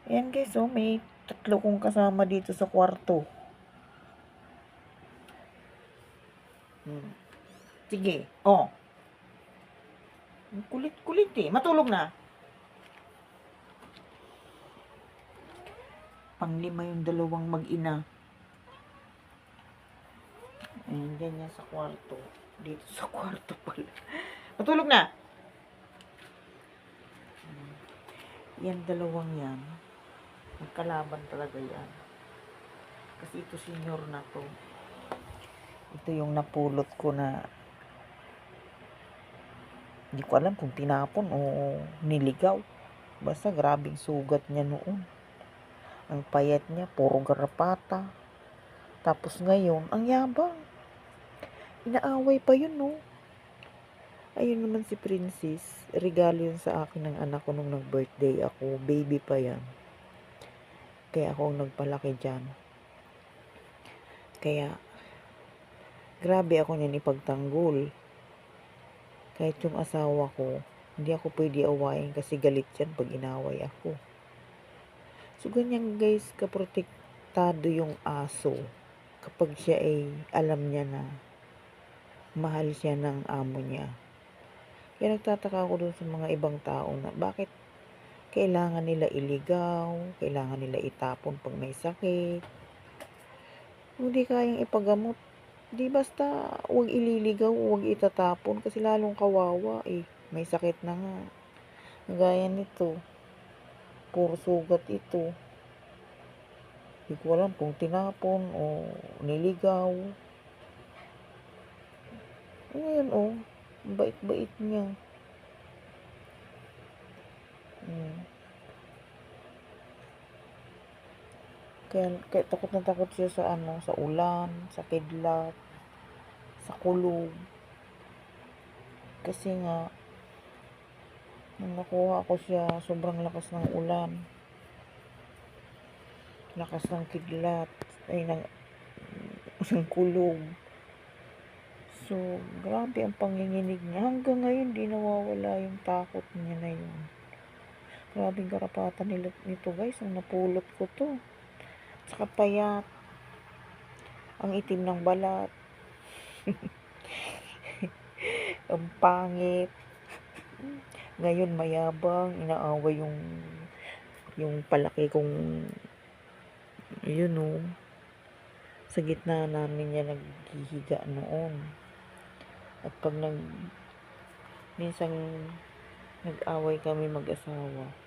Ayan guys, oh, may tatlo kong kasama dito sa kwarto. Sige, oh. Kulit-kulit eh. Matulog na. Panglima yung dalawang mag-ina. Ayan, ganyan sa kwarto. Dito sa kwarto pala. Matulog na. Yan, dalawang yan. Magkalaban talaga yan. Kasi ito senior na to. Ito yung napulot ko na hindi ko alam kung tinapon o niligaw. Basta grabing sugat niya noon. Ang payat niya, puro garapata. Tapos ngayon, ang yabang. Inaaway pa yun, no? Ayun naman si Princess. Regalo yun sa akin ng anak ko nung nag-birthday ako. Baby pa yan. Kaya ako ang nagpalaki dyan. Kaya, grabe ako niyan ipagtanggol. Kahit yung asawa ko, hindi ako pwede awayin kasi galit yan pag inaway ako. So, ganyan guys, kaprotektado yung aso. Kapag siya ay alam niya na mahal siya ng amo niya. Kaya nagtataka ako dun sa mga ibang tao na bakit kailangan nila iligaw, kailangan nila itapon pag may sakit. Kung di kayang ipagamot, di basta huwag ililigaw, huwag itatapon kasi lalong kawawa eh. May sakit na nga. Gaya nito, puro sugat ito. Hindi ko alam kung tinapon o niligaw. Ngayon oh, bait-bait niya. Kaya takot na takot siya sa sa ulan, sa kidlat, sa kulog. Kasi nga, nung nakuha ko siya, sobrang lakas ng ulan. Lakas ng kidlat, ng kulog. So, grabe ang panginginig niya. Hanggang ngayon, di nawawala yung takot niya na yun. Grabing karapatan nito guys, ang napulot ko to. Tsaka payat. Ang itim ng balat. Ang pangit. Ngayon mayabang, inaaway yung palaki kong yun oh. Sa gitna namin niya naghihiga noon. At pag minsan nag-away kami mag-asawa,